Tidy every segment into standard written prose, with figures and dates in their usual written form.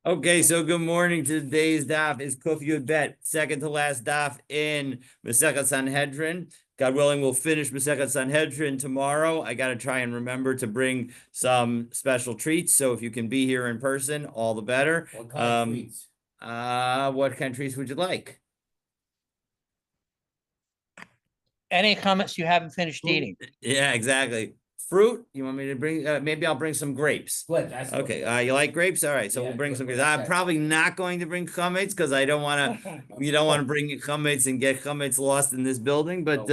Okay, so good morning. Today's daf is Kuf Yud Bet, second to last daf in Masechet Sanhedrin. God willing, we'll finish Masechet Sanhedrin tomorrow. I got to try and remember to bring some special treats. So if you can be here in person, all the better. What kind of treats? What kind of treats would you like? Any comments you haven't finished eating? Yeah, exactly. Fruit? You want me to bring? Maybe I'll bring some grapes. Good, that's good. Okay, you like grapes? All right, so Yeah, we'll bring good, some good, grapes. I'm okay. probably not going to bring chametz because I don't want to. You don't want to bring chametz and get chametz lost in this building. But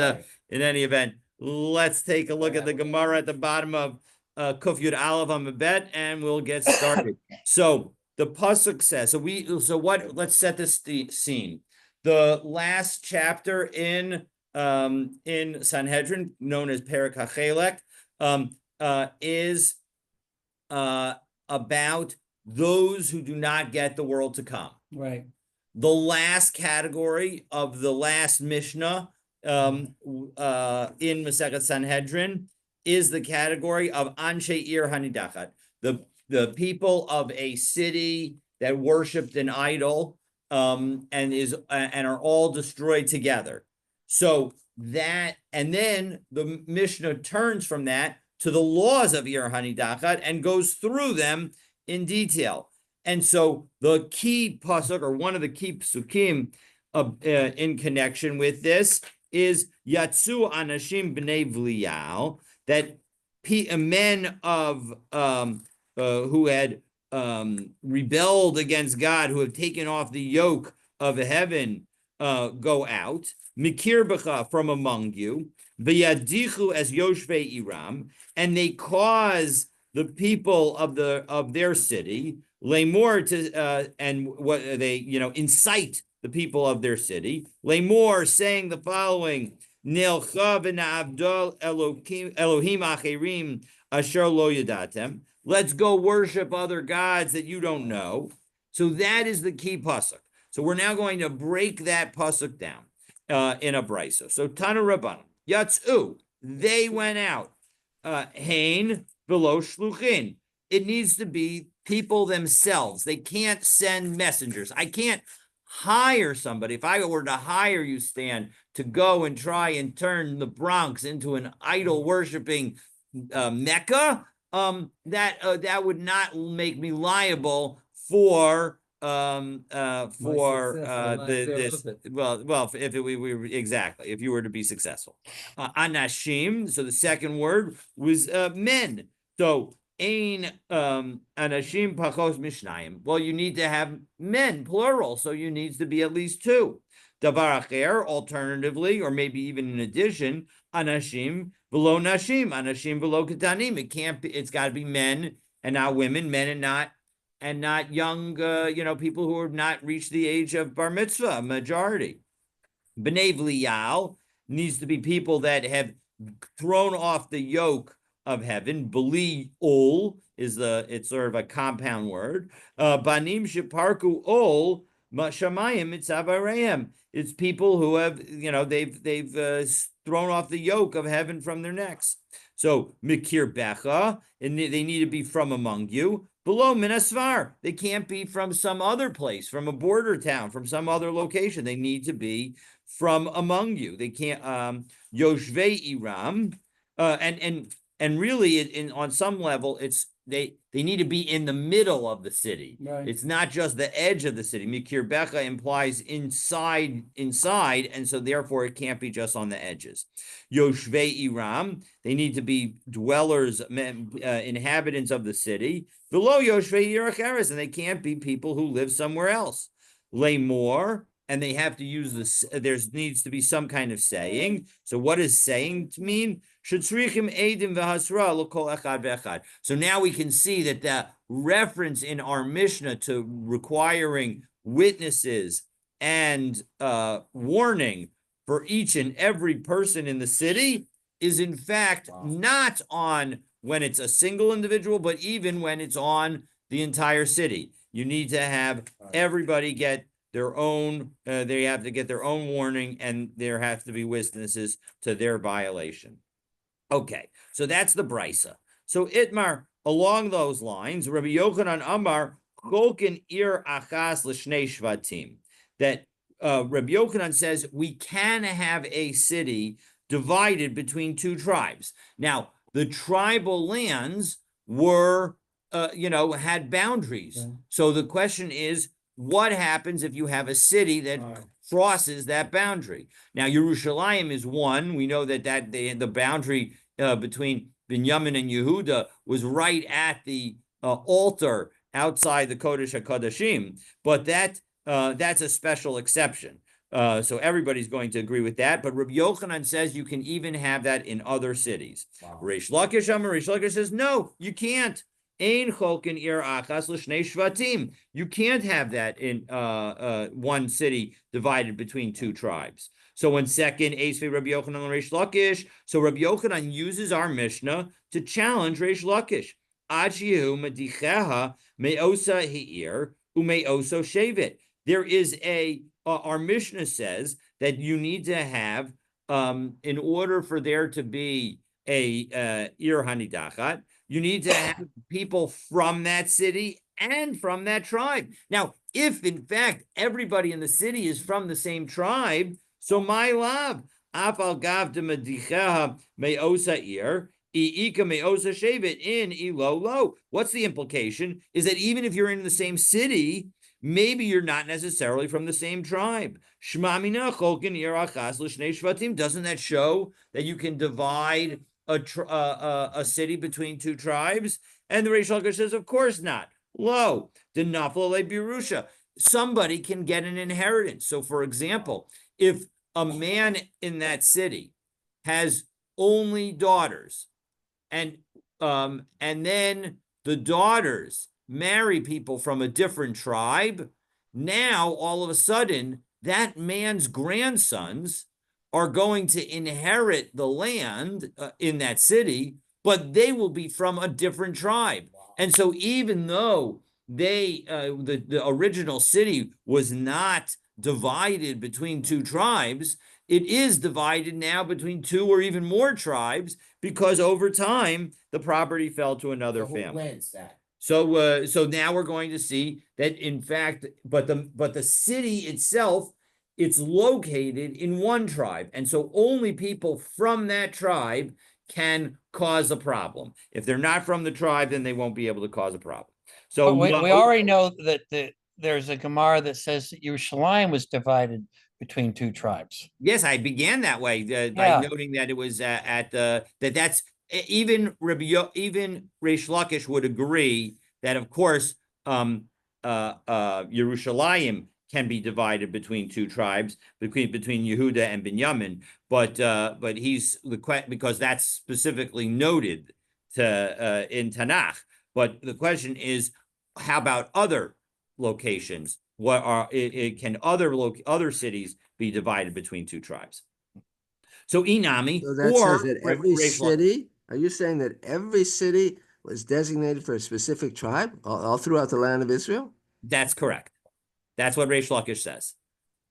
in any event, let's take a look at the Gemara at the bottom of Kuf Yud Aleph on Mebet, and we'll get started. So the pasuk says. So what? Let's set this scene. The last chapter in Sanhedrin, known as Perek HaChelek, is about those who do not get the world to come. Right. The last category of the last Mishnah in Masechet Sanhedrin is the category of Anshe Ir Hanidachat, the people of a city that worshipped an idol and are all destroyed together. So that, and then the Mishnah turns from that to the laws of Ir Hanidachat and goes through them in detail. And so the key pasuk, or one of the key psukim in connection with this, is Yatsu Anashim B'nei V'lial, that men of who had rebelled against God, who have taken off the yoke of heaven, go out. Mikir b'cha, from among you, v'yadichu as yoshvei Iram, and they cause the people of their city, lemor, to and what they incite the people of their city, lemor, saying the following: Nilcha v'na'avdol Elohim acherim asher lo yadatem. Let's go worship other gods that you don't know. So that is the key pasuk. So we're now going to break that pasuk down in a brisa. So Tana Rabbanan, Yatsu, they went out. Hein below shluchin. It needs to be people themselves. They can't send messengers. I can't hire somebody. If I were to hire you, Stan, to go and try and turn the Bronx into an idol worshiping Mecca, that would not make me liable for if we were exactly, if you were to be successful. Anashim, so the second word was men. So ein anashim pachos mishnayim. Well, you need to have men, plural, so you need to be at least two. Davar acher, alternatively, or maybe even in addition, anashim below nashim, anashim below ketanim. It can't be. It's got to be men and not women, men and not young, people who have not reached the age of bar mitzvah, majority. B'nei v'liyal needs to be people that have thrown off the yoke of heaven. B'li ol it's sort of a compound word. Banim sheparku ol shamayim mitzavarayim. It's people who have, they've thrown off the yoke of heaven from their necks. So mikir becha, and they need to be from among you. Below minasvar, they can't be from some other place, from a border town, from some other location. They need to be from among you. They can't yoshvei Iram, and really, on some level, it's they need to be in the middle of the city. Right. It's not just the edge of the city. Mikir becha implies inside, and so therefore it can't be just on the edges. Yoshvei Iram, they need to be dwellers, inhabitants of the city. Below Yoshvei Yeracheres, and they can't be people who live somewhere else. Lemor, and they have to use this. There needs to be some kind of saying. So what does saying mean? So now we can see that the reference in our Mishnah to requiring witnesses and warning for each and every person in the city is in fact not on when it's a single individual, but even when it's on the entire city. You need to have everybody get their own, they have to get their own warning, and there have to be witnesses to their violation. Okay, so that's the brisa. So Itmar, along those lines, Rabbi Yochanan Amar, cholken ir achas l'shnei shvatim. That Rabbi Yochanan says we can have a city divided between two tribes. Now, the tribal lands were, had boundaries. So the question is, what happens if you have a city that crosses that boundary? Now, Yerushalayim is one. We know that the boundary between Binyamin and Yehuda was right at the altar outside the Kodesh HaKodashim, but that's a special exception. So everybody's going to agree with that. But Rabbi Yochanan says you can even have that in other cities. Wow. Reish Lakish says, no, you can't. Ein cholken ir achas l'shnei shvatim. You can't have that in one city divided between two tribes. So in second, Eisvei Rabbi Yochanan Reish Lakish. So Rabbi Yochanan uses our Mishnah to challenge Reish Lakish. Ad shehu medicheha me'osa hi'ir u'me'oso shevet. There is our Mishnah says that you need to have, in order for there to be a ir hanidachat, you need to have people from that city and from that tribe. Now, if in fact everybody in the city is from the same tribe, so my love, afal gav de medicheha me'osa ir, i'ika me'osa shevet in ilolo. What's the implication? Is that even if you're in the same city, maybe you're not necessarily from the same tribe. Doesn't that show that you can divide a city between two tribes? And the Reish Lakish says, of course not. Lo, the nafla birusha. Somebody can get an inheritance. So, for example, if a man in that city has only daughters, and then the daughters marry people from a different tribe, now all of a sudden that man's grandsons are going to inherit the land in that city, but they will be from a different tribe. And so even though the original city was not divided between two tribes, it is divided now between two or even more tribes, because over time the property fell to another family. Who wins that? So now we're going to see that in fact, but the city itself, it's located in one tribe, and so only people from that tribe can cause a problem. If they're not from the tribe, then they won't be able to cause a problem. So we already know that there's a Gemara that says that Yerushalayim was divided between two tribes. Yes, I began that way by noting that it was that's even Reish Lakish would agree that, of course, Yerushalayim can be divided between two tribes, between Yehuda and Binyamin, but he's because that's specifically noted in Tanakh. But the question is, how about other locations? What are can other cities be divided between two tribes? So Inami, so that says that every city. Are you saying that every city was designated for a specific tribe all throughout the land of Israel? That's correct. That's what Reish Lakish says.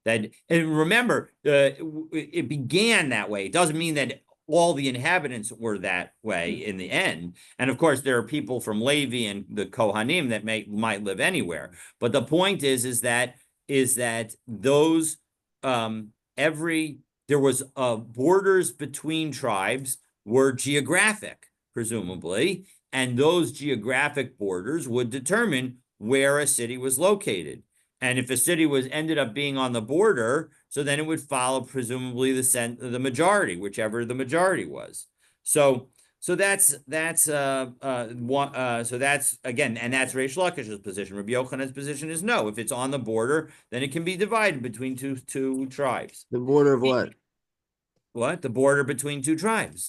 And remember, it began that way. It doesn't mean that all the inhabitants were that way in the end. And of course, there are people from Levi and the Kohanim that might live anywhere. But the point is that those there was borders between tribes were geographic, presumably, and those geographic borders would determine where a city was located. And if a city ended up being on the border, so then it would follow presumably the majority, whichever the majority was. So that's one. So that's again, and that's Reish Lakish's position. Rabbi Yochanan's position is no. If it's on the border, then it can be divided between two tribes. The border of what? What? The border between two tribes.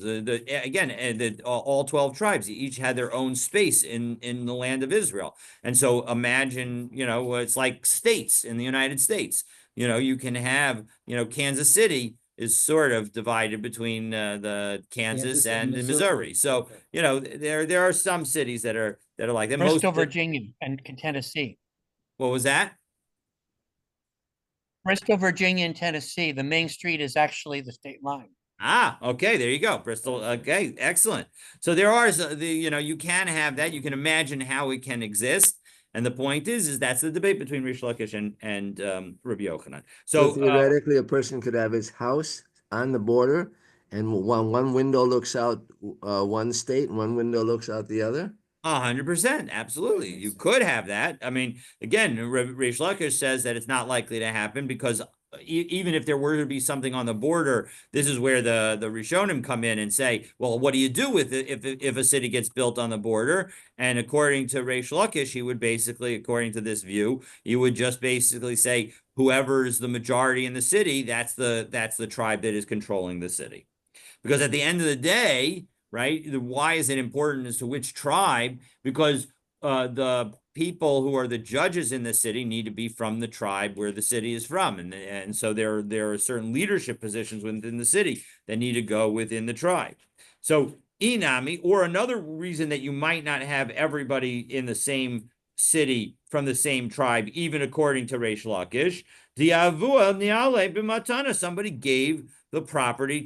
All 12 tribes each had their own space in the land of Israel. And so imagine, it's like states in the United States. You can have, Kansas City is sort of divided between the Kansas and Missouri. So, there are some cities that are like that. Bristol, Virginia, and Tennessee. What was that? Bristol, Virginia, and Tennessee. The main street is actually the state line. Ah, okay, there you go. Bristol. Okay, excellent. So there are you can have that. You can imagine how it can exist. And the point is that's the debate between Rish Lakish and Rabbi Yochanan. So So theoretically, a person could have his house on the border, and one window looks out one state, and one window looks out the other. 100%, absolutely. You could have that. I mean, again, Reish Lakish says that it's not likely to happen because even if there were to be something on the border, this is where the Rishonim come in and say, well, what do you do with it if a city gets built on the border? And according to Reish Lakish, he would basically, according to this view, you would just basically say, whoever is the majority in the city, that's the tribe that is controlling the city. Because at the end of the day, right, why is it important as to which tribe? Because the people who are the judges in the city need to be from the tribe where the city is from. And so there are certain leadership positions within the city that need to go within the tribe. So Inami, or another reason that you might not have everybody in the same city from the same tribe, even according to Reish Lakish, somebody gave the property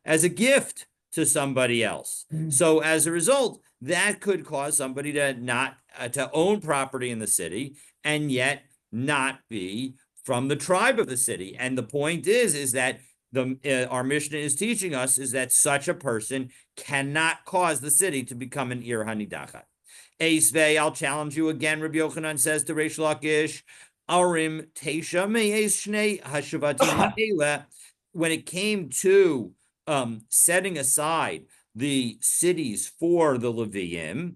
as a gift to somebody else. So as a result, that could cause somebody to not to own property in the city and yet not be from the tribe of the city. And the point is that our Mishnah is teaching us is that such a person cannot cause the city to become an Ir Hanidachat. Eisvei, I'll challenge you again. Rabbi Yochanan says to Reish Lakish, Arim Teisha Me'ez Shnei Hashavatim. When it came to setting aside the cities for the Leviim,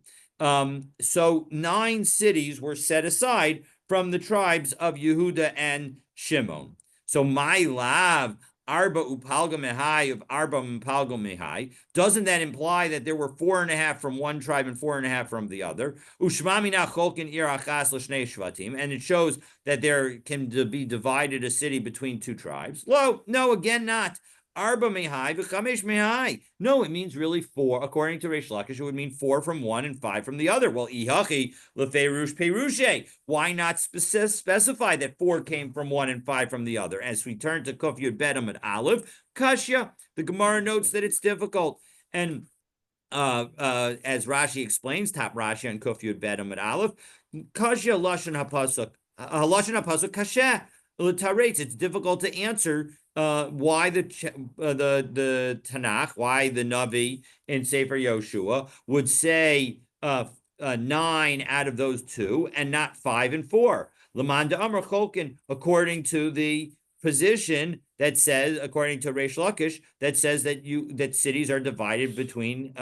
so 9 cities were set aside from the tribes of Yehuda and Shimon. So my lav, Arba upalga mehai of Arba upalga mehai. Doesn't that imply that there were 4.5 from one tribe and 4.5 from the other? Ushmamina cholkin ir achas l'shnei shvatim, and it shows that there can be divided a city between 2 tribes. No, again not. Arba mehai v'chamesh mehai. No, it means really 4. According to Reish Lakish, it would mean 4 from one and 5 from the other. Well, ihachi lefeirush perushe. Why not specify that 4 came from one and 5 from the other? As we turn to Kuf Yud Bet Amud Aleph, Kashya, the Gemara notes that it's difficult. And as Rashi explains, top Rashi on Kuf Yud Bet Amud Aleph, Kashya lashon hapasuk kasheh. It's difficult to answer why the Tanakh, why the Navi in Sefer Yoshua would say 9 out of those 2 and not 5 and 4. Lamanda Amar Cholkin, according to the position that says, according to Reish Lakish, that says that cities are divided between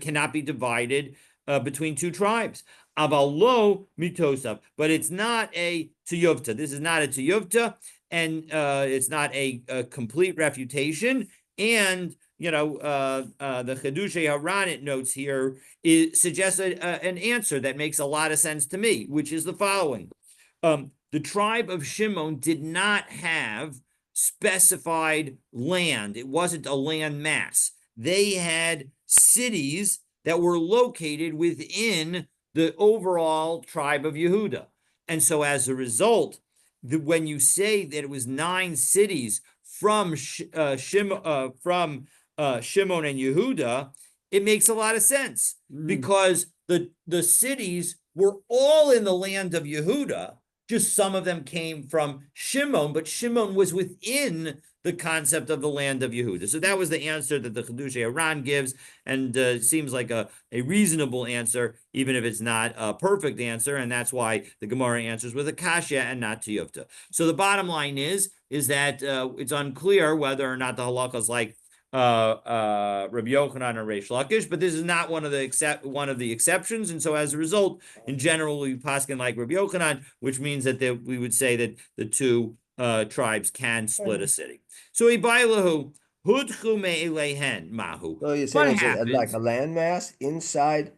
cannot be divided between 2 tribes. Avalo mitosav, but it's not a tiyuvta. This is not a tiyuvta, and it's not a complete refutation. And the Chedushay Haran notes here suggests an answer that makes a lot of sense to me, which is the following: the tribe of Shimon did not have specified land; it wasn't a land mass. They had cities that were located within the overall tribe of Yehuda. And so as a result, when you say that it was 9 cities from Shimon and Yehuda, it makes a lot of sense because the cities were all in the land of Yehuda. Just some of them came from Shimon, but Shimon was within the concept of the land of Yehuda. So that was the answer that the Chedushay Haran gives, and seems like a reasonable answer, even if it's not a perfect answer, and that's why the Gemara answers with a kasha and not tiyuvta. So the bottom line is that it's unclear whether or not the halakha is like Rabbi Yochanan or Reish Lakish, but this is not one of the exceptions, and so as a result, in general, we paskin like Rabbi Yochanan, which means that we would say that the 2 tribes can split a city. So Ibailahu hudchu me'elehen mahu. So you're saying it's like a landmass inside,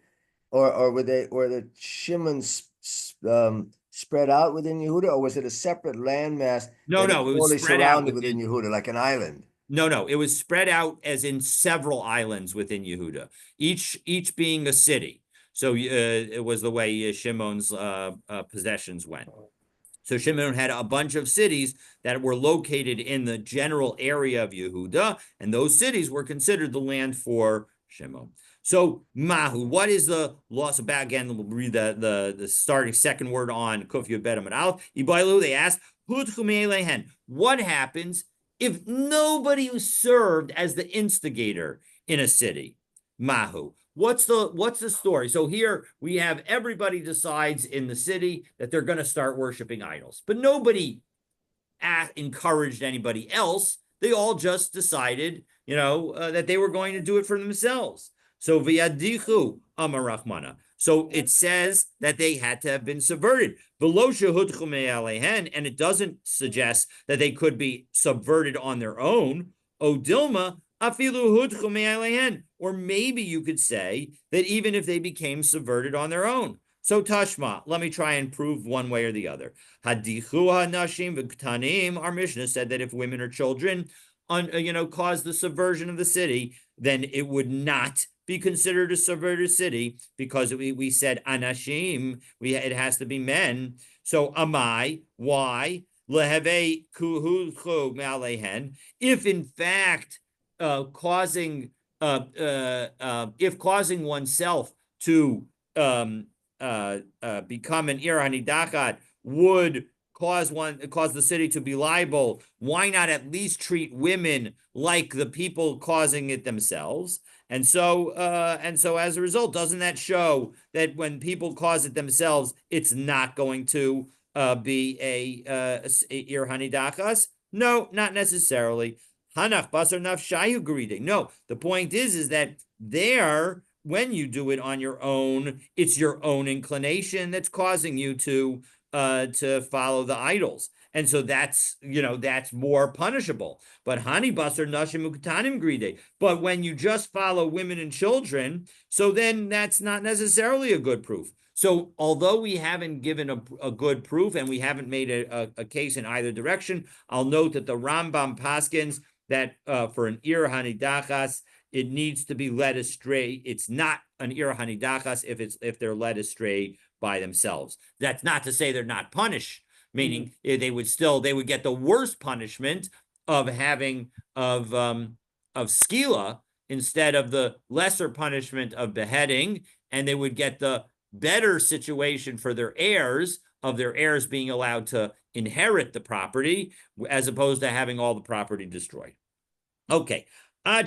or were the Shimon spread out within Yehuda, or was it a separate landmass? No, it was spread out within Yehuda, like an island. No, it was spread out as in several islands within Yehuda, each being a city. So it was the way Shimon's possessions went. So Shimon had a bunch of cities that were located in the general area of Yehuda, and those cities were considered the land for Shimon. So mahu, what is the law? So back again, we'll read the starting second word on Kuf Yud Bet Amud Aleph. Ibailu, they asked, what happens if nobody was served as the instigator in a city? Mahu. What's the story? So here we have everybody decides in the city that they're going to start worshiping idols, but nobody encouraged anybody else. They all just decided, that they were going to do it for themselves. So v'yadichu amarachmana. So it says that they had to have been subverted. And it doesn't suggest that they could be subverted on their own. Odilma afilu, or maybe you could say that even if they became subverted on their own. So Tashma, let me try and prove one way or the other. Hadichu hanashim v'ktanim, our Mishnah said that if women or children cause the subversion of the city, then it would not be considered a subverted city, because we said anashim, it has to be men. So amai, why? Leheve kuhu me'alehen, if in fact causing oneself to become an ir hanidachat would cause the city to be liable, why not at least treat women like the people causing it themselves? And so as a result, doesn't that show that when people cause it themselves, it's not going to be a ir hanidachas? No, not necessarily. Hanach basar nafshayu greeting. No, the point is that there, when you do it on your own, it's your own inclination that's causing you to follow the idols. And so that's more punishable. But hani basar nashim uktanim gride. But when you just follow women and children, so then that's not necessarily a good proof. So although we haven't given a good proof and we haven't made a case in either direction, I'll note that the Rambam paskins that for an ir hanidachas, it needs to be led astray. It's not an ir hanidachas if they're led astray by themselves. That's not to say they're not punished, meaning they would get the worst punishment of having of skila instead of the lesser punishment of beheading, and they would get the better situation for their heirs being allowed to inherit the property as opposed to having all the property destroyed. Okay. So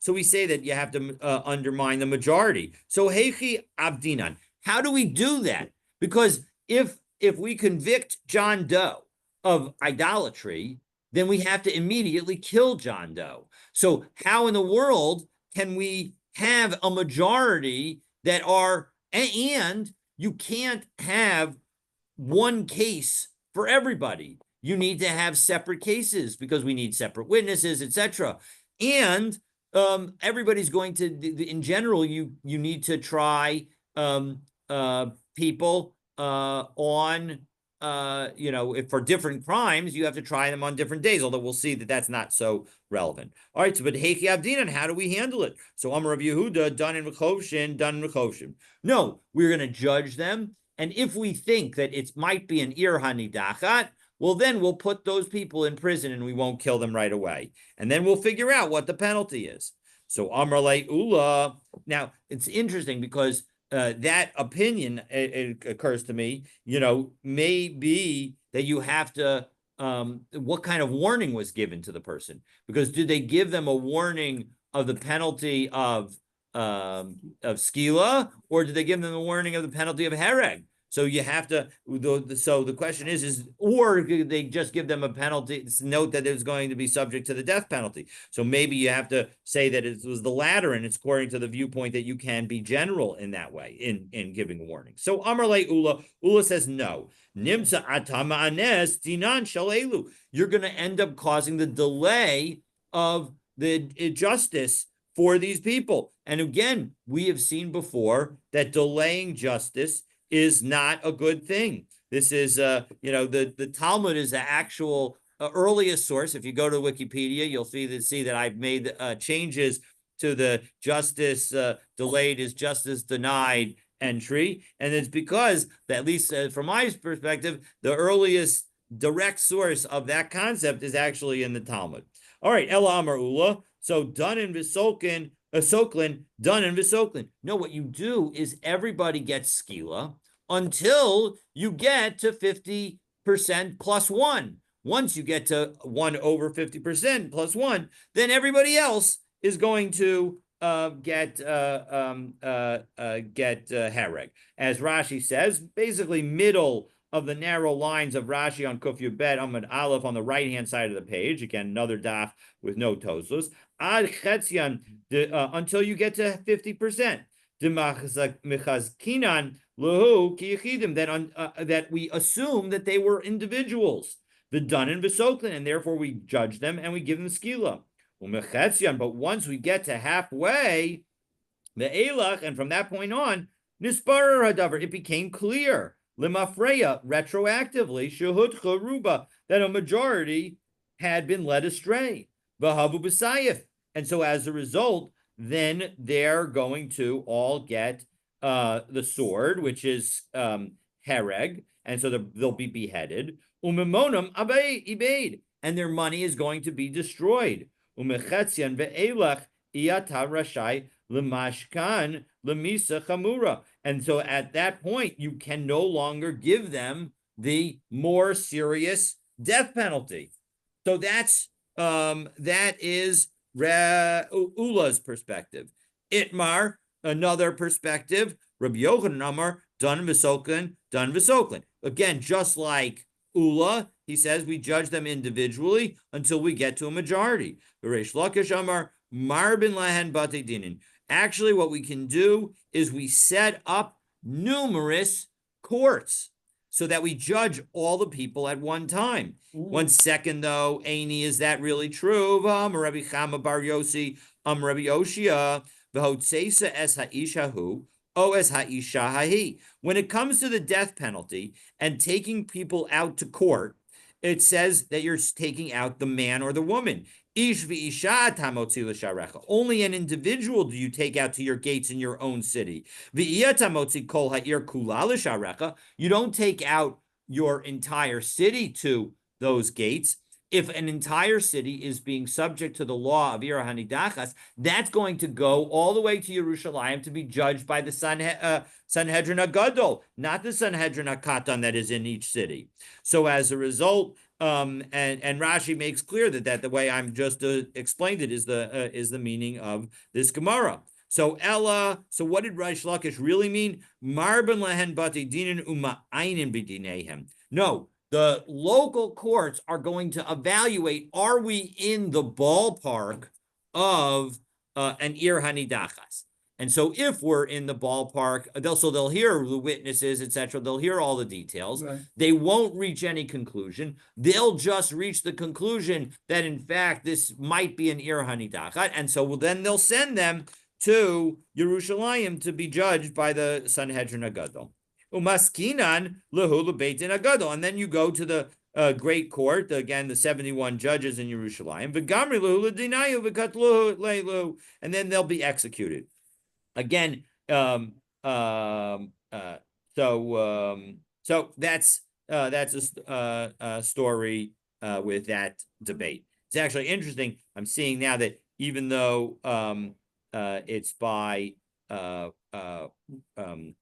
we say that you have to undermine the majority. So heichi abdinan. How do we do that? Because if we convict John Doe of idolatry, then we have to immediately kill John Doe. So how in the world can we have a majority that are, and you can't have one case for everybody. You need to have separate cases because we need separate witnesses, etc. And everybody's going to, in general, you need to try people on, if for different crimes, you have to try them on different days, although we'll see that that's not so relevant. All right, so but Heiki Abdinan, how do we handle it? So Amar Rav Yehuda, done in Rechovshin. No, we're going to judge them. And if we think that it might be an ir hanidachat, well, then we'll put those people in prison and we won't kill them right away. And then we'll figure out what the penalty is. So Amar Le Ula. Now, it's interesting because that opinion, it occurs to me, may be that you have to, what kind of warning was given to the person? Because did they give them a warning of the penalty of skila, or did they give them a warning of the penalty of hereg? So you have to, so the question is, or they just give them a penalty, note that it was going to be subject to the death penalty. So maybe you have to say that it was the latter, and it's according to the viewpoint that you can be general in that way, in giving a warning. So Amar Le Ula says no. Nimsa atama anes dinan shalelu. You're going to end up causing the delay of the justice for these people. And again, we have seen before that delaying justice is not a good thing. This is, the Talmud is the actual earliest source. If you go to Wikipedia, you'll see that I've made changes to the justice delayed is justice denied entry. And it's because, at least from my perspective, the earliest direct source of that concept is actually in the Talmud. All right, Ela Amar Ula. So done in Visolkin, Soklin, done in Visoklin. No, what you do is everybody gets skila until you get to 50% plus one. Once you get to 1 over 50% plus one, then everybody else is going to get hereg. As Rashi says, basically middle of the narrow lines of Rashi on Kuf Yud Amud Aleph on the right-hand side of the page. Again, another daf with no tosos. Ad chetzian, until you get to 50%. That we assume that they were individuals, the dun and Visoklin, and therefore we judge them and we give them skila. But once we get to halfway, the elach, and from that point on, nisparer hadavar, it became clear, limafreya, retroactively, shehut charuba, that a majority had been led astray, v'havu b'sayif, and so as a result, then they're going to all get the sword, which is hereg, and so they'll be beheaded. Umemonam ibeid, and their money is going to be destroyed. Umechetzian ve'elach iyata rashai l'mashkan l'misa chamura, and so at that point you can no longer give them the more serious death penalty. So that is Ula's perspective. Itmar, another perspective. Rabbi Yochanan Amar, done Visoklin. Again, just like Ula, he says we judge them individually until we get to a majority. Reish Lakish Amar, Marbin Lahen Bate Dinin. Actually, what we can do is we set up numerous courts so that we judge all the people at one time. One second, though, Aini, is that really true? Rabbi Chama Bar Yossi, Rabbi Oshia, v'hotzeisa es ha'ishahu, o es ha'isha hahi. When it comes to the death penalty and taking people out to court, it says that you're taking out the man or the woman. Ish v'isha tamotzi l'sharecha. Only an individual do you take out to your gates in your own city. V'iyah tamotzi kol ha'ir kula l'sharecha. You don't take out your entire city to those gates. If an entire city is being subject to the law of Ir Hanidachas, that's going to go all the way to Yerushalayim to be judged by the Sanhedrin Agadol, not the Sanhedrin Akatan that is in each city. So as a result, and Rashi makes clear that the way I'm just explained it is the meaning of this Gemara. So Ella, so what did Reish Lakish really mean? Marban lehen bate dinin uma'ainin b'dinehem. No. The local courts are going to evaluate, are we in the ballpark of an Ir Hanidachas? And so if we're in the ballpark, they'll hear the witnesses, etc. They'll hear all the details. Right. They won't reach any conclusion. They'll just reach the conclusion that, in fact, this might be an Ir Hanidachat. And so then they'll send them to Yerushalayim to be judged by the Sanhedrin Agadol. Umaskinan lehulu beitin agadol, and then you go to the great court, again the 71 judges in Yerushalayim. V'gamri lehulu dinayu v'katluhu leilu, and then they'll be executed. Again, so that's a story with that debate. It's actually interesting. I'm seeing now that even though it's by Reish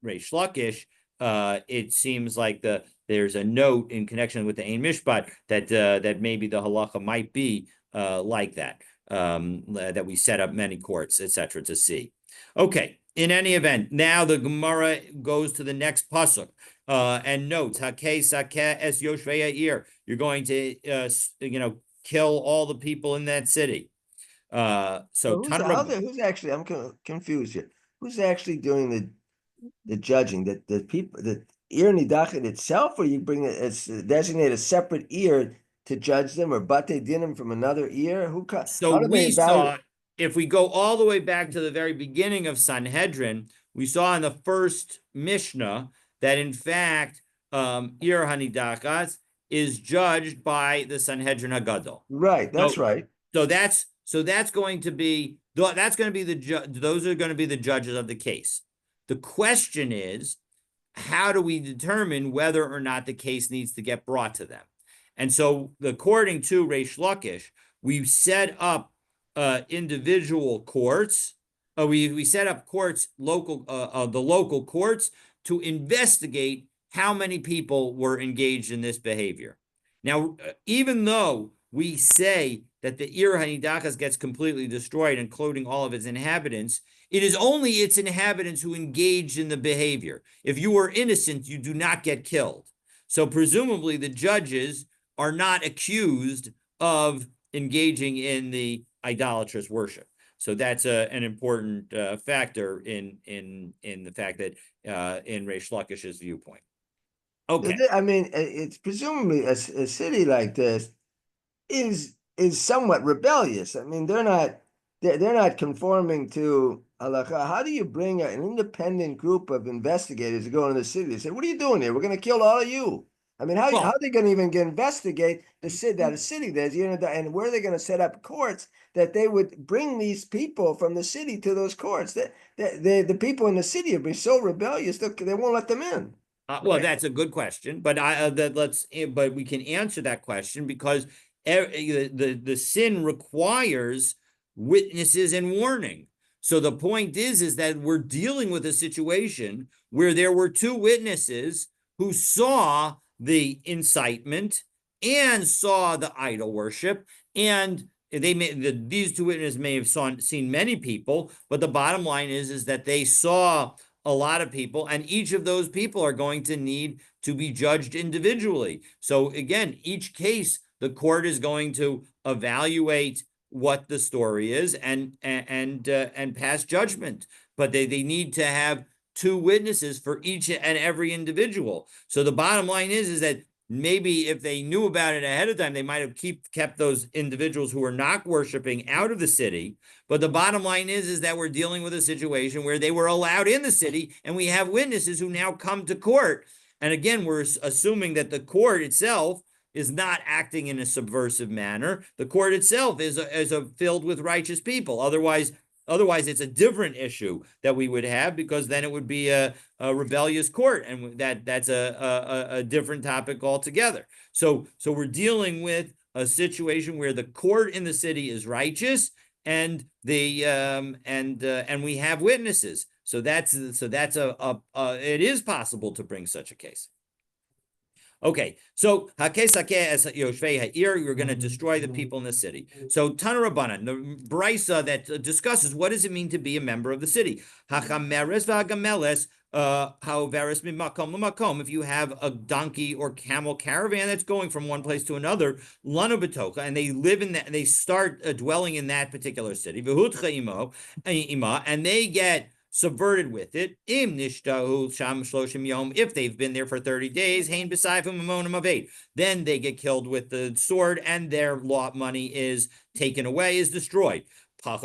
Lakish, it seems like there's a note in connection with the Ein Mishpat that maybe the halacha might be like that, that we set up many courts, etc. to see. Okay, in any event, now the Gemara goes to the next pasuk and notes Hakeh Sakeh es Yoshvei Ha'ir. You're going to kill all the people in that city. Who's actually? I'm confused here. Who's actually doing the judging? That the people, the Ir Nidachet itself, or you bring it, designate a separate ear to judge them, or bate dinim from another ear? So we saw, if we go all the way back to the very beginning of Sanhedrin, we saw in the first Mishnah that in fact Ir Hanidachas is judged by the Sanhedrin Hagadol. Right, that's right. So that's going to be those are going to be the judges of the case. The question is, how do we determine whether or not the case needs to get brought to them? And so, according to Reish Lakish, we've set up individual courts we set up courts, the local courts, to investigate how many people were engaged in this behavior. Now, even though we say that the Ir Hanidachas gets completely destroyed, including all of its inhabitants, it is only its inhabitants who engaged in the behavior. If you are innocent, you do not get killed. So presumably the judges are not accused of engaging in the idolatrous worship. So that's an important factor in the fact that in Reish Lakish's viewpoint. Okay. I mean, it's presumably a city like this is somewhat rebellious. I mean, they're not conforming to halacha. How do you bring an independent group of investigators to go into the city and say, "What are you doing here? We're going to kill all of you." I mean, how are they going to even investigate the city that a city there's, and where are they going to set up courts that they would bring these people from the city to those courts? The people in the city have been so rebellious they won't let them in. Well, that's a good question, but but we can answer that question because the sin requires witnesses and warning. So the point is that we're dealing with a situation where there were two witnesses who saw the incitement and saw the idol worship, and these two witnesses may have seen many people, but the bottom line is that they saw a lot of people, and each of those people are going to need to be judged individually. So again, each case, the court is going to evaluate what the story is and pass judgment. But they need to have two witnesses for each and every individual. So the bottom line is that maybe if they knew about it ahead of time, they might have kept those individuals who are not worshiping out of the city. But the bottom line is that we're dealing with a situation where they were allowed in the city, and we have witnesses who now come to court. And again, we're assuming that the court itself is not acting in a subversive manner. The court itself is filled with righteous people. Otherwise, it's a different issue that we would have, because then it would be a rebellious court, and that's a different topic altogether. So we're dealing with a situation where the court in the city is righteous, and we have witnesses. So it is possible to bring such a case. Okay, so you're going to destroy the people in the city. So Tana Rabbanan, the brisa that discusses what does it mean to be a member of the city. If you have a donkey or camel caravan that's going from one place to another, lana betocha, and they live in that, they start dwelling in that particular city, and they get subverted with it. If they've been there for 30 days, then they get killed with the sword, and their lot money is taken away, is destroyed. But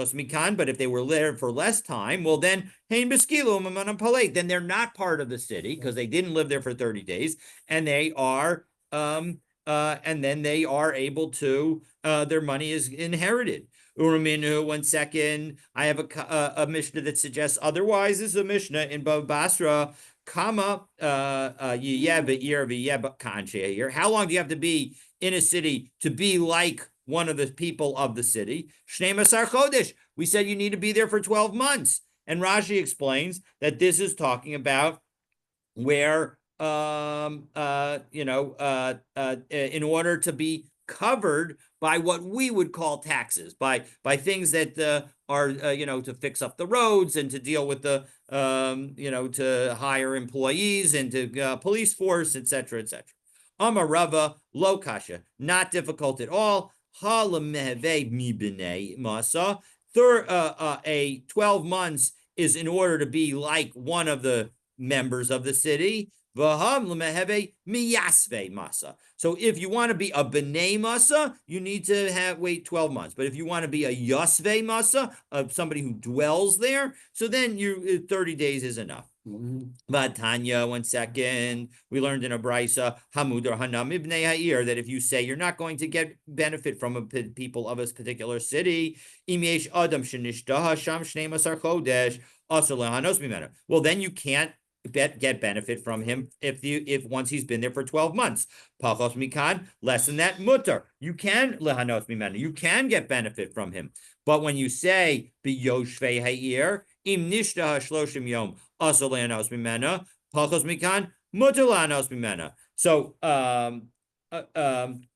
if they were there for less time, well, then then they're not part of the city because they didn't live there for 30 days, and they are and then they are able to their money is inherited. Uraminu, 1 second. I have a Mishnah that suggests otherwise. This is a Mishnah in Bava Basra. Kama how long do you have to be in a city to be like one of the people of the city? Shnei Masar Chodesh. We said you need to be there for 12 months. And Rashi explains that this is talking about where in order to be covered by what we would call taxes, by things that are to fix up the roads and to deal with the to hire employees and to police force, etc., etc. Amar Rava lo kasha, not difficult at all. Ha lemeheve mi b'nei masa. A 12 months is in order to be like one of the members of the city. So if you want to be a b'nei masa, you need to wait 12 months. But if you want to be a yasvei masa, of somebody who dwells there, so then 30 days is enough. But Tanya, 1 second, we learned in a brisa, Hamud or Hanam ibnei ha'ir, that if you say you're not going to get benefit from people of a particular city, well, then you can't get benefit from him if once he's been there for 12 months. Pachos mikan, less than that, mutter. You can lehanos mimenu. You can get benefit from him. But when you say biyoshvei ha'ir, im nishta hashloshim yom asa lehanos mimena, pachos mikan, mutter lehanos mimena. So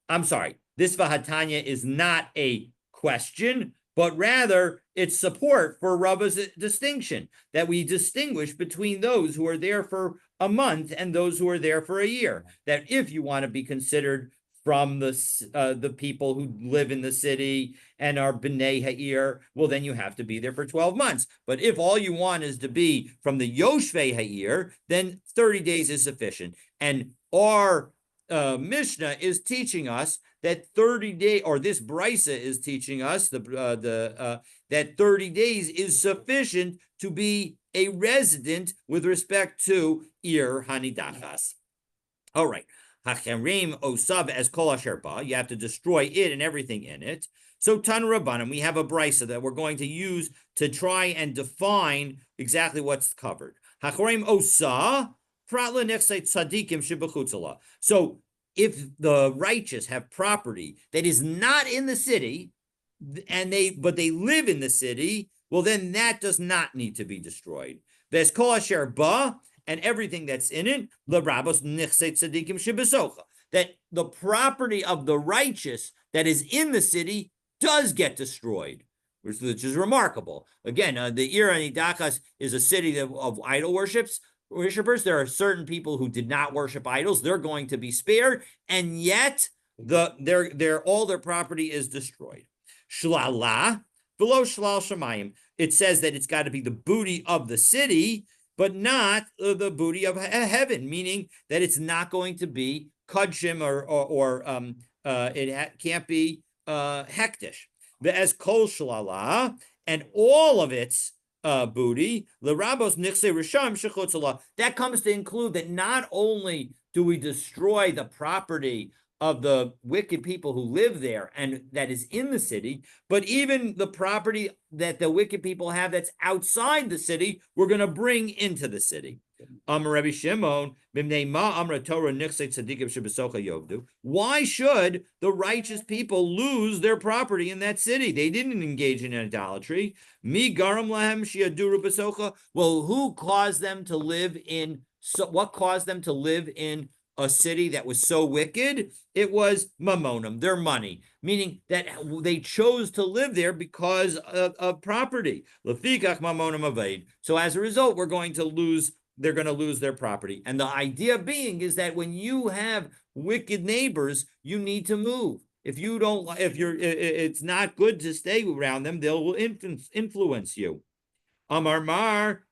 I'm sorry. This vahatanya is not a question, but rather it's support for Rabba's distinction, that we distinguish between those who are there for a month and those who are there for a year. That if you want to be considered from the people who live in the city and are B'nai Ha'ir, well, then you have to be there for 12 months. But if all you want is to be from the Yoshvei Ha'ir, then 30 days is sufficient. And our Mishnah is teaching us that 30 days, or this brisa is teaching us that 30 days is sufficient to be a resident with respect to Ir Hanidachas. All right. Hacherim osav as kol asher ba. You have to destroy it and everything in it. So Tan Rabbanim, we have a brisa that we're going to use to try and define exactly what's covered. Hacherim osa. So if the righteous have property that is not in the city, but they live in the city, well, then that does not need to be destroyed. There's kol asher ba, and everything that's in it, that the property of the righteous that is in the city does get destroyed, which is remarkable. Again, the Ir Hanidachas is a city of idol worshippers. There are certain people who did not worship idols. They're going to be spared, and yet all their property is destroyed. Shlala, below shlal shamayim. It says that it's got to be the booty of the city, but not the booty of heaven, meaning that it's not going to be kudshim or can't be hektish. As kol shlala, and all of its booty, l'rabos nichse risham shechutzala. That comes to include that not only do we destroy the property of the wicked people who live there and that is in the city, but even the property that the wicked people have that's outside the city, we're going to bring into the city. Rabbi Shimon, why should the righteous people lose their property in that city? They didn't engage in idolatry. Well, who caused them to live in? What caused them to live in a city that was so wicked? It was mamonim, their money, meaning that they chose to live there because of property. Lefikach mamonim aved. So as a result, they're going to lose their property. And the idea being is that when you have wicked neighbors, you need to move. It's not good to stay around them. They'll influence you. Amar Mar,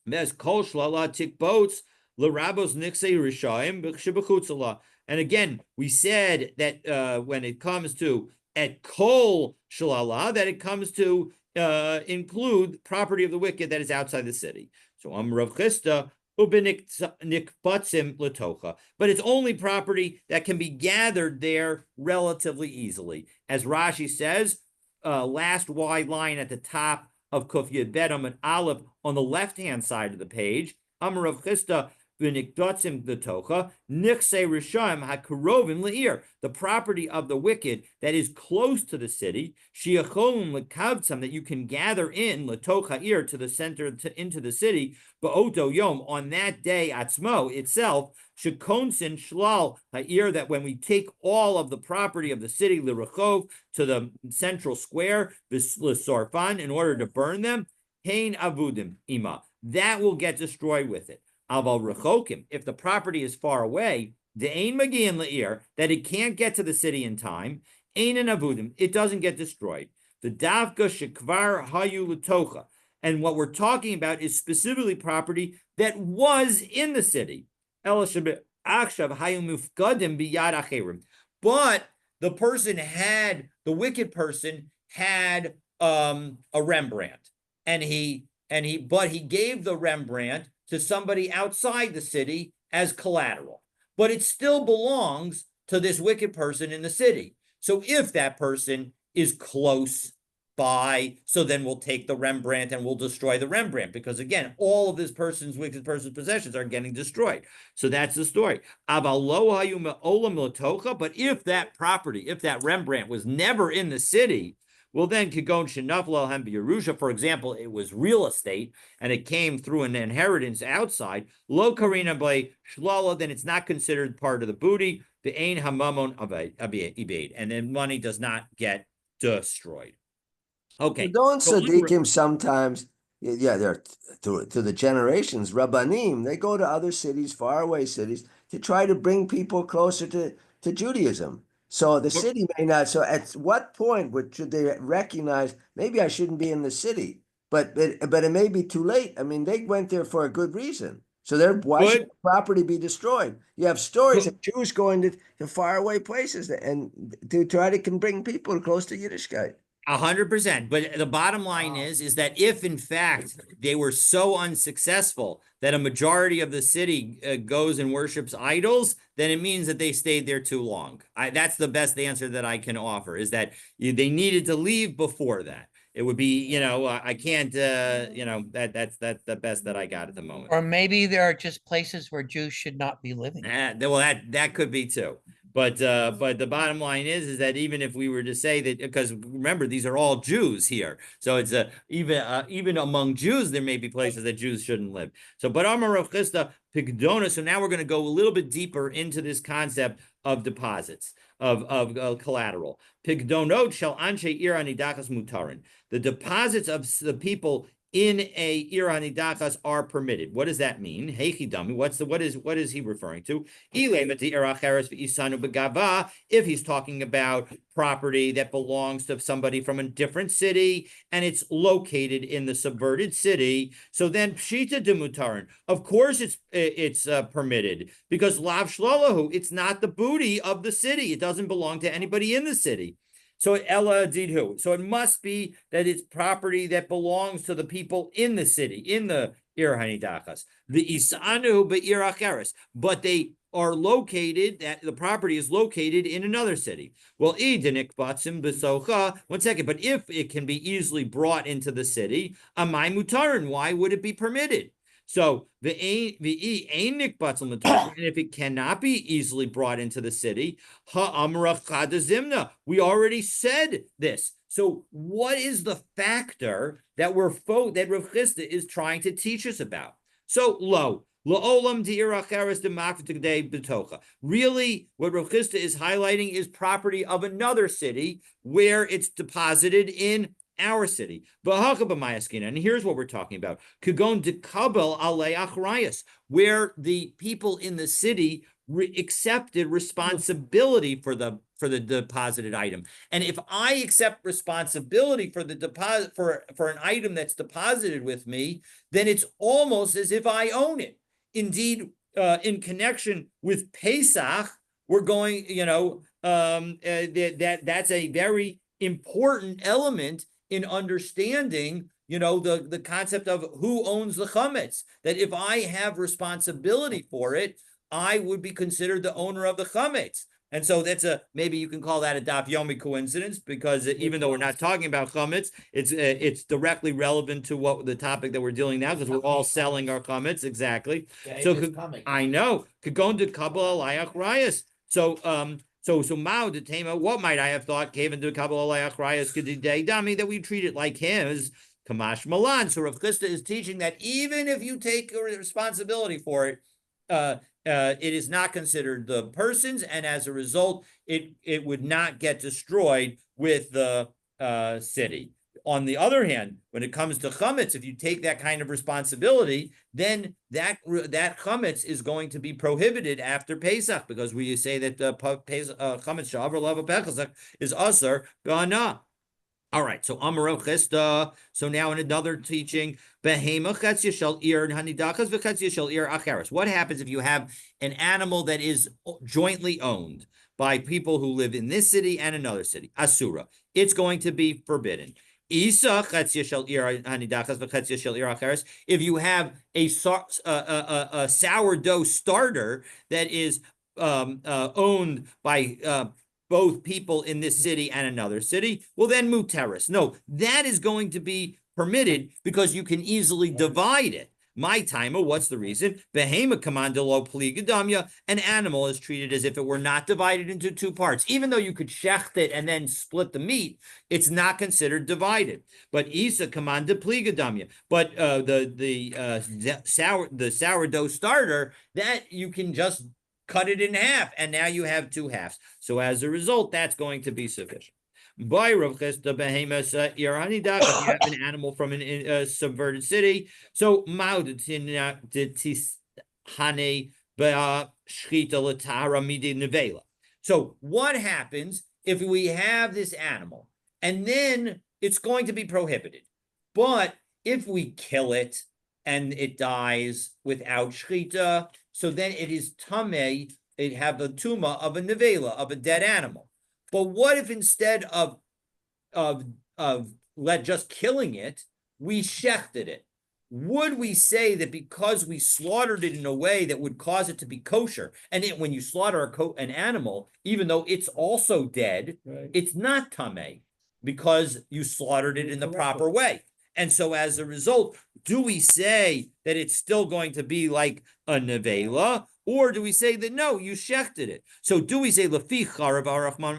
Mez Kol Shlala Tikbots, L'Rabos Nixei Rishayim B'Shibachutzala. And again, we said that when it comes to at Kol Shlala, that it comes to include property of the wicked that is outside the city. So Rav Chisda ubenikbatzim letocha, but it's only property that can be gathered there relatively easily, as Rashi says. Last wide line at the top of Kuf Yud Bet and Aleph on the left-hand side of the page. Rav Chisda ubenikbatzim letocha nichse rishayim hakarovim leir, the property of the wicked that is close to the city, shiacholum lekavtzam, that you can gather in letocha ir, to the center, into the city, ba'oto yom, on that day atzmo itself, shekonsin shlal ha'ir, that when we take all of the property of the city l'rechov, to the central square, l'sorfan, in order to burn them, hein avudim ima, that will get destroyed with it. Aval rechokim, if the property is far away, de'ein magian le'ir, that it can't get to the city in time, ein an avudim, it doesn't get destroyed. The davka shekvar hayu letocha, and what we're talking about is specifically property that was in the city. But the wicked person had a Rembrandt, but he gave the Rembrandt to somebody outside the city as collateral, but it still belongs to this wicked person in the city. So if that person is close so then we'll take the Rembrandt and we'll destroy the Rembrandt, because again, all of this wicked person's possessions are getting destroyed. So that's the story. But if that property, if that Rembrandt was never in the city, well, then Kagon Shenafla Hem Yerusha, for example, it was real estate and it came through an inheritance outside, Lo Karina by Shlala, then it's not considered part of the booty, the Ain Hamamon Ibade, and then money does not get destroyed. Okay. Don't So Sadiqim sometimes, they're to the generations, Rabbanim, they go to other cities, faraway cities, to try to bring people closer to Judaism. So the city may not. So at what point should they recognize maybe I shouldn't be in the city? But it may be too late. I mean, they went there for a good reason. So why should the property be destroyed? You have stories of Jews going to faraway places and to try to bring people close to Yiddishkeit. 100%. But the bottom line is that if in fact they were so unsuccessful that a majority of the city goes and worships idols, then it means that they stayed there too long. That's the best answer that I can offer, is that they needed to leave before that. It would be, I can't, that's the best that I got at the moment. Or maybe there are just places where Jews should not be living. Well, that could be too. But the bottom line is that even if we were to say that, because remember, these are all Jews here, so it's even among Jews there may be places that Jews shouldn't live. So, but Amar Rav Chisda Pigdona. So now we're going to go a little bit deeper into this concept of deposits of collateral. Pigdonot shall anshe ir anidachas mutarin. The deposits of the people in a ir hanidachas are permitted. What does that mean? Heichidami. What is he referring to? If he's talking about property that belongs to somebody from a different city and it's located in the subverted city, so then pshita demutarin. Of course, it's permitted, because lav shlolahu, it's not the booty of the city. It doesn't belong to anybody in the city. So Ella didhu. So it must be that it's property that belongs to the people in the city, in the Ir Hanidachas. The Isanu be'ir acheres, but they are located, that the property is located in another city. Well, idinik batsim besocha. 1 second, but if it can be easily brought into the city, amai mutarin, why would it be permitted? So and if it cannot be easily brought into the city, we already said this. So what is the factor that Rav Chisda is trying to teach us about? So really, what Rav Chisda is highlighting is property of another city where it's deposited in our city. And here's what we're talking about. Where the people in the city accepted responsibility for the deposited item. And if I accept responsibility for the deposit for an item that's deposited with me, then it's almost as if I own it. Indeed, in connection with Pesach, we're going, that's a very important element in understanding, the concept of who owns the chametz. That if I have responsibility for it, I would be considered the owner of the chametz. And so that's maybe you can call that a daf yomi coincidence, because even though we're not talking about chametz, it's directly relevant to what the topic that we're dealing now, because we're all selling our chametz. Exactly. So I know could go into kabbalah layak rayas. So Mao de Tema, what might I have thought gave into Kabbalah Rayas Kedidei Dami, that we treat it like him as Kamash Malan. So Rav Chisda is teaching that even if you take responsibility for it, it is not considered the person's, and as a result, it would not get destroyed with the city. On the other hand, when it comes to chametz, if you take that kind of responsibility, then that chametz is going to be prohibited after Pesach, because we say that the chametz sha'avar lava Pesach is asar b'ana. All right, so Amar Rav Chisda. So now in another teaching, behema chetzia shel ir hanidachas v'chetzia shel ir acheres. What happens if you have an animal that is jointly owned by people who live in this city and another city? Asura. It's going to be forbidden. If you have a sourdough starter that is owned by both people in this city and another city, well, then muteris. No, that is going to be permitted because you can easily divide it. My timer, what's the reason? Behema commandolo pligadamya, an animal is treated as if it were not divided into two parts. Even though you could shecht it and then split the meat, it's not considered divided. But isa commanda pligadamya. But the sourdough starter, that you can just cut it in half, and now you have two halves. So as a result, that's going to be sufficient. By Rav Chisda behemoth if you have an animal from a subverted city, so so what happens if we have this animal and then it's going to be prohibited, but if we kill it and it dies without shchita, so then it is tamei, it have the tuma of a nevela, of a dead animal. But what if instead of just killing it, we shechted it? Would we say that because we slaughtered it in a way that would cause it to be kosher, and when you slaughter an animal, even though it's also dead, it's not tamei because you slaughtered it in the proper way? And so as a result, do we say that it's still going to be like a nevela, or do we say that no, you shechted it? So do we say lefi charav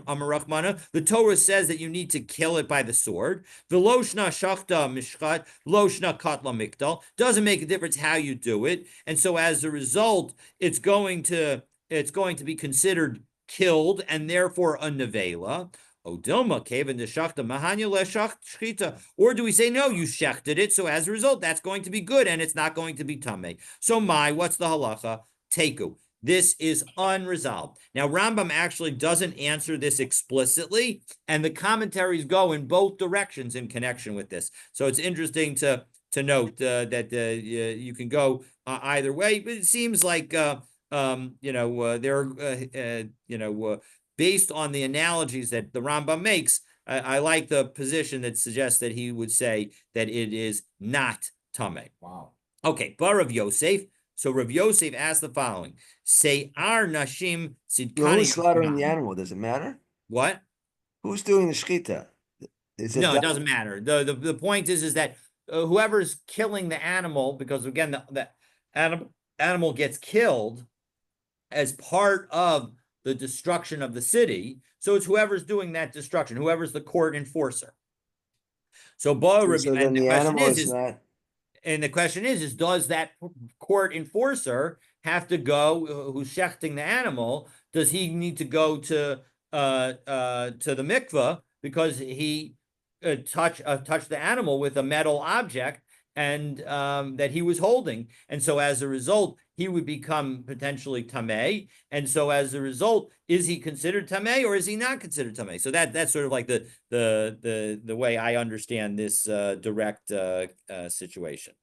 amarachmana? The Torah says that you need to kill it by the sword. Veloshna shachta mishchat, loshna katla mikdal. Doesn't make a difference how you do it, and so as a result, it's going to be considered killed and therefore a nevela. Odilma kaven the shachta mahanya leshach shchita, or do we say no, you shechted it, so as a result, that's going to be good and it's not going to be tamei? So what's the halacha? Teku. This is unresolved. Now, Rambam actually doesn't answer this explicitly, and the commentaries go in both directions in connection with this. So it's interesting to note that you can go either way, but it seems like based on the analogies that the Rambam makes, I like the position that suggests that he would say that it is not tamei. Wow. Okay, but Rav Yosef. So Rav Yosef asked the following: Say our nashim Well, who's slaughtering the sidkani. animal? Does it matter? What? Who's doing the shchita? Is it No, it done- doesn't matter. The point is that whoever's killing the animal, because again the animal gets killed as part of the destruction of the city. So it's whoever's doing that destruction, whoever's the court enforcer. So then the animal is not. And the question is does that court enforcer have to go, who's shechting the animal, does he need to go to the mikveh because he touched the animal with a metal object and that he was holding, and so as a result he would become potentially tamei, and so as a result, is he considered tamei or is he not considered tamei? So that's sort of like the way I understand this direct situation.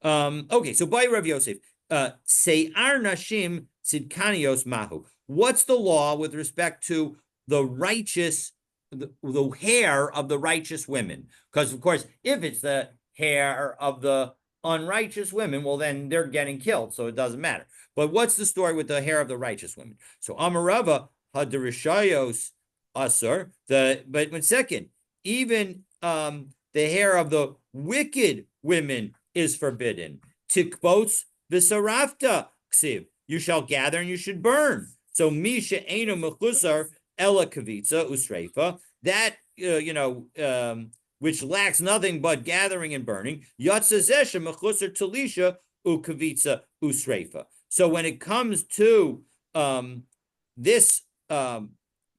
Okay, so by Rav Yosef, Sei'ar Nashim Sidkanios Mahu. What's the law with respect to the righteous, the hair of the righteous women? Because of course, if it's the hair of the unrighteous women, well, then they're getting killed, so it doesn't matter. But what's the story with the hair of the righteous women? So Amarava Hadarishayos Asur, but one second, even the hair of the wicked women is forbidden. Tikbots v'sarafta ksiv. You shall gather and you should burn. So misha eno mechusar ela kavitza usreifa. That which lacks nothing but gathering and burning. Yatzazesha mechusar talisha ukavitza usreifa. So when it comes to this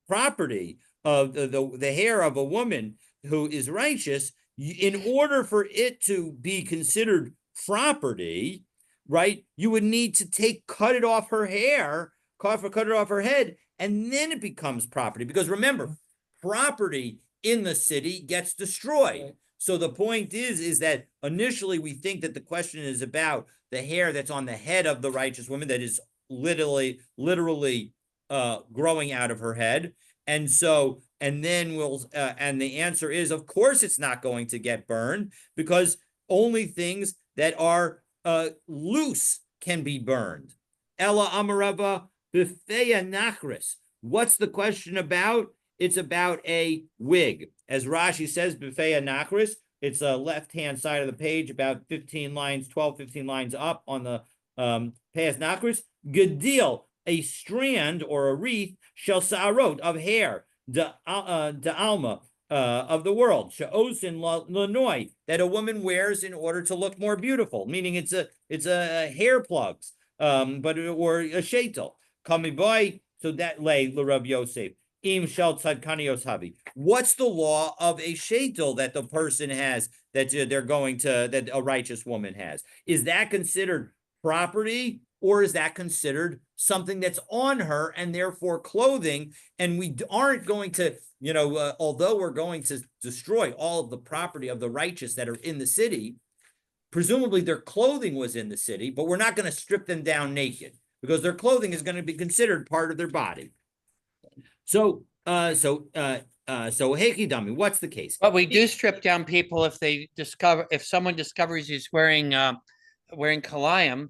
property of the hair of a woman who is righteous, in order for it to be considered property, right, you would need to cut it off her hair, cut it off her head, and then it becomes property. Because remember, property in the city gets destroyed. Right. So the point is that initially we think that the question is about the hair that's on the head of the righteous woman that is literally growing out of her head. And so, and then and the answer is, of course, it's not going to get burned because only things that are loose can be burned. Ella amarava b'feya nachris. What's the question about? It's about a wig. As Rashi says, Befei Anachris, it's a left-hand side of the page, about 15 lines, 12, 15 lines up on the Peyas Nachris. Gedil, a strand or a wreath, shel sa'arot, of hair, de alma, of the world, she'osin lanoi, that a woman wears in order to look more beautiful, meaning it's a hair plugs, but or a shetel. Kami boy, so that lay l'Rav Yosef. Im shel tzadkanios havi. What's the law of a shetel that the person has that they're going to that a righteous woman has? Is that considered property, or is that considered something that's on her and therefore clothing? And we aren't going to, although we're going to destroy all of the property of the righteous that are in the city, presumably their clothing was in the city, but we're not going to strip them down naked because their clothing is going to be considered part of their body. So Hekidami, what's the case? But we do strip down people if someone discovers he's wearing kalayim,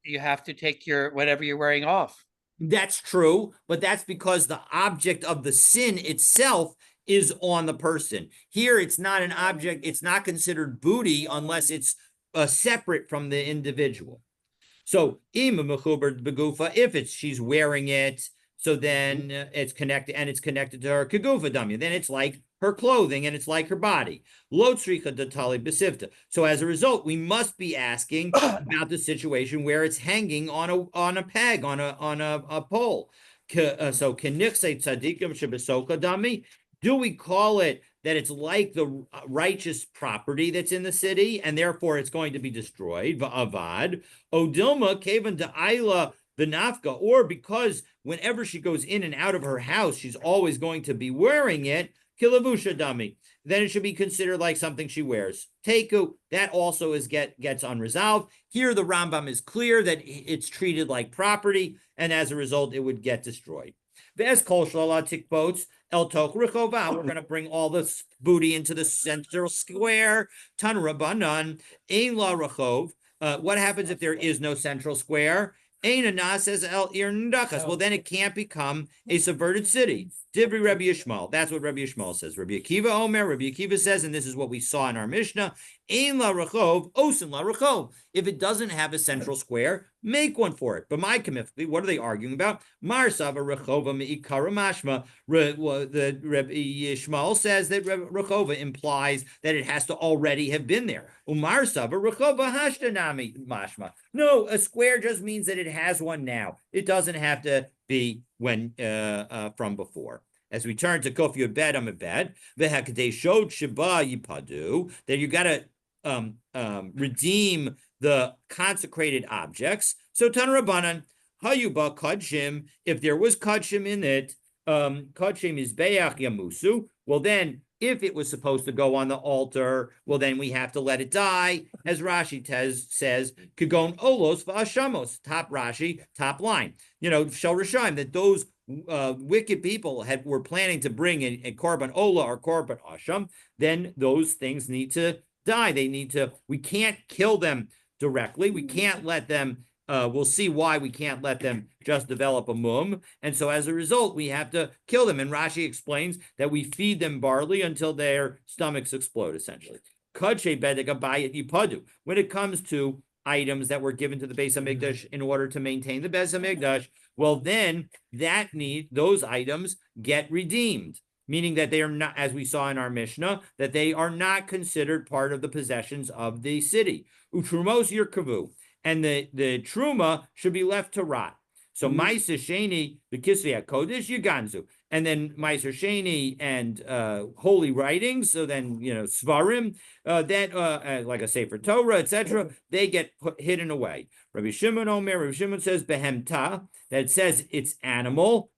you have to take whatever you're wearing off. That's true, but that's because the object of the sin itself is on the person. Here, it's not an object. It's not considered booty unless it's separate from the individual. So, if she's wearing it, so then it's connected, and it's connected to her kegufa damya. Then it's like her clothing, and it's like her body. Lo tzricha datali besivta. So as a result, we must be asking about the situation where it's hanging on a peg, on a pole. So kenichse tzadikim shebesoka dami. Do we call it that it's like the righteous property that's in the city, and therefore it's going to be destroyed? Va'avad odilma kevan da'ila the nafka, or because whenever she goes in and out of her house, she's always going to be wearing it, kilavusha dami, then it should be considered like something she wears. Teku, that also gets unresolved. Here, the Rambam is clear that it's treated like property, and as a result, it would get destroyed. Ve'es kol shlala tikbots el toch rechova. We're going to bring all this booty into the central square. Tan Rabbanan, ein la rechov. What happens if there is no central square? Says El Ir Ndachas. Well, then it can't become a subverted city. Divri Rabbi Yishmael. That's what Rabbi Yishmael says. Rabbi Akiva Omer. Rabbi Akiva says, and this is what we saw in our Mishnah. Ein la rechov, osin la rechov. If it doesn't have a central square, make one for it. But my committee, what are they arguing about? Mar sava rechova meikara mashma. The Rabbi Yishmael says that rechova implies that it has to already have been there. Umar sava rechova hashtanami mashma. No, a square just means that it has one now. It doesn't have to be when from before. As we turn to Kof Yud I'm a bed. Vehakadei showed Sheba Yipadu, that you got to redeem the consecrated objects. So Tan Rabbanan, Hayuba Kodshim, if there was Kodshim in it, Kodshim is Beach Yamusu. Well, then, if it was supposed to go on the altar, well, then we have to let it die. As Rashi says, Kagon Olos V'Ashamos, top Rashi, top line. Shel Rishayim, that those wicked people were planning to bring a korban ola or korban asham, then those things need to die. We can't kill them directly. We can't let them, we'll see why we can't let them just develop a mum. And so as a result, we have to kill them. And Rashi explains that we feed them barley until their stomachs explode, essentially. When it comes to items that were given to the Beis Hamikdash in order to maintain the Beis Hamikdash, well, then those items get redeemed, meaning that they are not, as we saw in our Mishnah, that they are not considered part of the possessions of the city. Utrumos yirkavu, and the truma should be left to rot. So Ma'aser Sheni, the Kisvei HaKodesh, Yuganzu. And then Ma'aser Sheni and holy writings, so then, Svarim, like a Sefer Torah, etc., they get hidden away. Rabbi Shimon Omer, Rabbi Shimon says, Behemta, that says it's animal.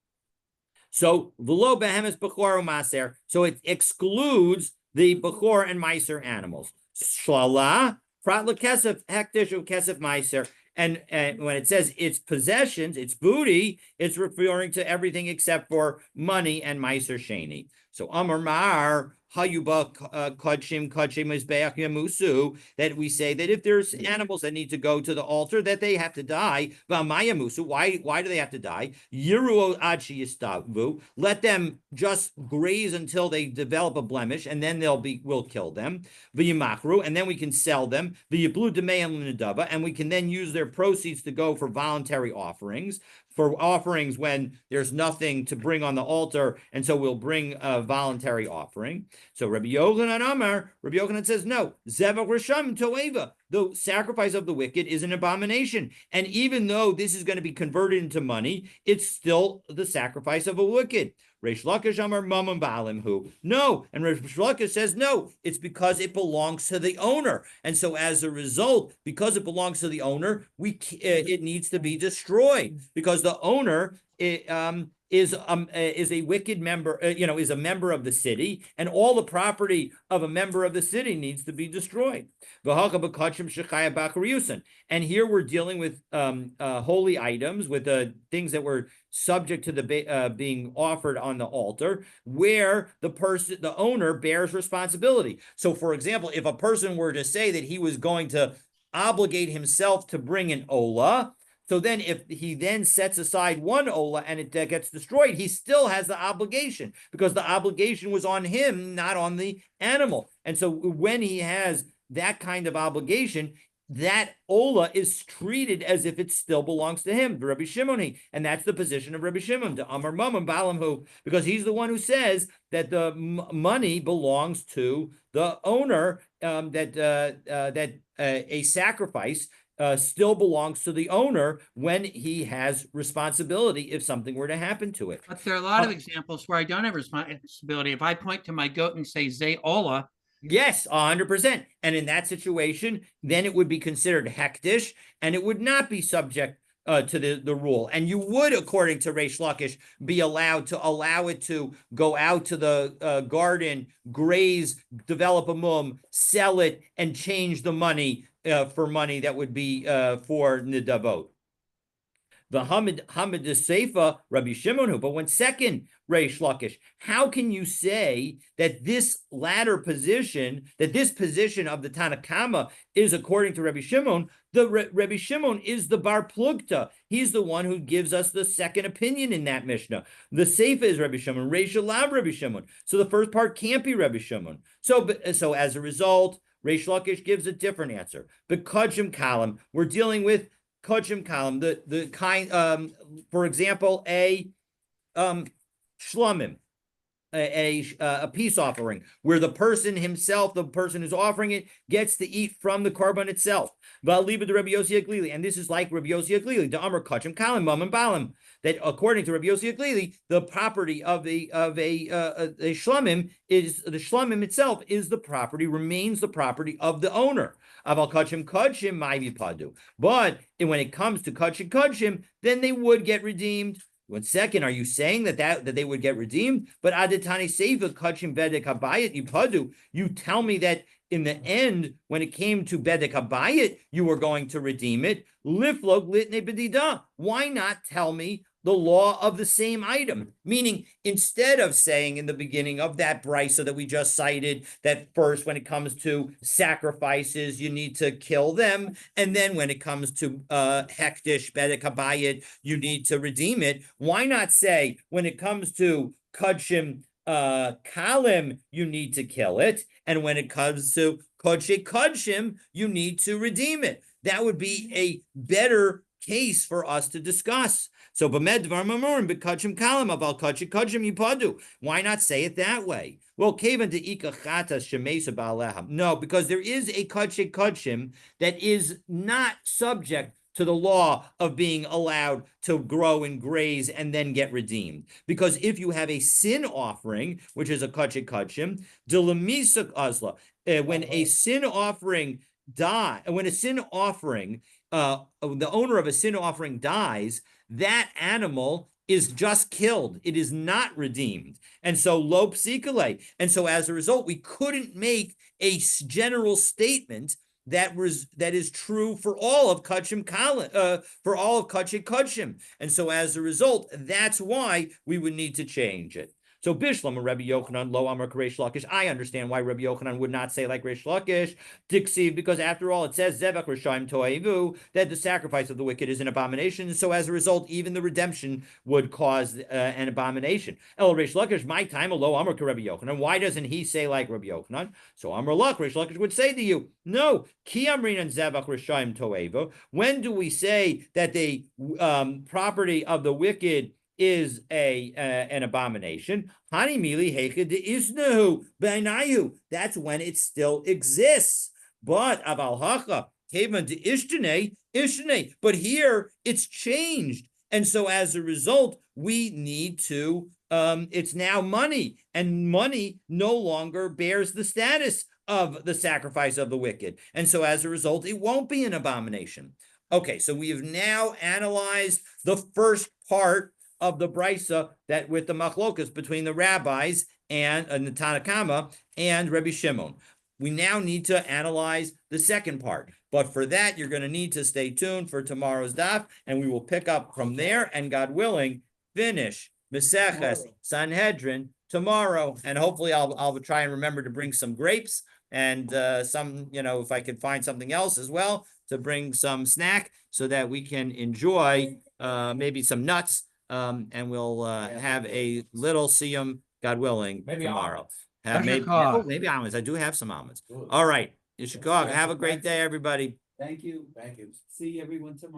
So, V'lo Behemes Bechor U'Maser, so it excludes the Bechor and Ma'aser animals. Shlala, Prat L'Kesef, Hektish U'Kesef Ma'aser. And when it says its possessions, its booty, it's referring to everything except for money and Ma'aser Sheni. So Amar Mar, hayuba kachim mizbeach yamusu, that we say that if there's animals that need to go to the altar, that they have to die. V'amayamusu, why do they have to die? Yiruo ad sheyistavu, let them just graze until they develop a blemish, and then we'll kill them. V'yimakru, and then we can sell them. V'yiblu demeim l'nedava, and we can then use their proceeds to go for voluntary offerings. For offerings when there's nothing to bring on the altar, and so we'll bring a voluntary offering. So Rabbi Yochanan says, no, Zevach Risham Toeva, the sacrifice of the wicked is an abomination. And even though this is going to be converted into money, it's still the sacrifice of a wicked. Reish Lakish Amar Mamam Baalim Hu. No, and Reish Lakish says no. It's because it belongs to the owner, and so as a result, because it belongs to the owner, it needs to be destroyed because the owner is a wicked member, is a member of the city, and all the property of a member of the city needs to be destroyed. And here we're dealing with holy items, with things that were subject to the being offered on the altar, where the owner bears responsibility. So, for example, if a person were to say that he was going to obligate himself to bring an olah, so then if he then sets aside one olah and it gets destroyed, he still has the obligation because the obligation was on him, not on the animal. And so when he has that kind of obligation, that olah is treated as if it still belongs to him, Rabbi Shimon, and that's the position of Rabbi Shimon, the Amar Mamam Baalim Hu, because he's the one who says that the money belongs to the owner, that a sacrifice still belongs to the owner when he has responsibility if something were to happen to it. But there are a lot of examples where I don't have responsibility. If I point to my goat and say Zay Ola, yes, 100%. And in that situation, then it would be considered hektish, and it would not be subject to the rule. And you would, according to Reish Lakish, be allowed to allow it to go out to the garden, graze, develop a mum, sell it, and change the money for money that would be for Nidavot. The Hamid Seifa, Rabbi Shimon, but when second, Reish Lakish, how can you say that this latter position, that this position of the Tanakama is according to Rabbi Shimon? Rabbi Shimon is the Bar Plugta. He's the one who gives us the second opinion in that Mishnah. The Seifa is Rabbi Shimon, Reish Alav Rabbi Shimon. So the first part can't be Rabbi Shimon. So as a result, Reish Lakish gives a different answer. But Kodshim Kalam, we're dealing with Kodshim Kalam, the kind, for example, a shlomim, a peace offering, where the person himself, the person who's offering it, gets to eat from the korban itself. And this is like Rabbi Yossi Aglili, the Amar Kodshim Kalam, Mamam Baalim, that according to Rabbi Yossi Aglili, the property of a shlomim is the shlomim itself is the property, remains the property of the owner. Aval Kodshim Ma'avi Padu. But when it comes to Kodshim, then they would get redeemed. One second, are you saying that they would get redeemed? But Aditani Seifa Kodshim Bedek Habayit Yipadu. You tell me that in the end, when it came to Bedek Habayit, you were going to redeem it. Liflog Litne Bedida. Why not tell me the law of the same item? Meaning, instead of saying in the beginning of that brisa that we just cited, that first when it comes to sacrifices, you need to kill them, and then when it comes to hektish, bedek habayit, you need to redeem it. Why not say when it comes to kodshim kalim, you need to kill it, and when it comes to kodshim, you need to redeem it? That would be a better case for us to discuss. So, why not say it that way? Well, no, because there is a kodshim that is not subject to the law of being allowed to grow and graze and then get redeemed. Because if you have a sin offering, which is a kodshim, when a sin offering the owner of a sin offering dies, that animal is just killed. It is not redeemed. And so lo psikale. And so as a result, we couldn't make a general statement that is true for all of kodshim kodshim. And so as a result, that's why we would need to change it. So Bishlam and Rabbi Yochanan, Lo Amar Reish Lakish. I understand why Rabbi Yochanan would not say like Reish Lakish, Dixiv, because after all, it says Zevach Rishayim Toevu, that the sacrifice of the wicked is an abomination. So as a result, even the redemption would cause an abomination. El Reish Lakish, my time, Lo Amar Rabbi Yochanan. Why doesn't he say like Rabbi Yochanan? So Amar Lach, Reish Lakish would say to you, no, Ki Amrin and Zevach Rishayim Toevu. When do we say that the property of the wicked is an abomination? Hani mili heked isnahu beinayu. That's when it still exists. But aval hacha kevan de ishtene. But here it's changed, and so as a result, we need to. It's now money, and money no longer bears the status of the sacrifice of the wicked, and so as a result, it won't be an abomination. Okay, so we have now analyzed the first part of the brisa that with the machlokas between the rabbis and the Tanna Kama and Rabbi Shimon. We now need to analyze the second part, but for that you're going to need to stay tuned for tomorrow's daf, and we will pick up from there, and God willing, finish Maseches Sanhedrin tomorrow, and hopefully I'll try and remember to bring some grapes and some, if I could find something else as well, to bring some snack so that we can enjoy maybe some nuts. And we'll have a little siyum, God willing, tomorrow. Maybe almonds. I do have some almonds. All right. Yishakog. Have a great day, everybody. Thank you. See everyone tomorrow.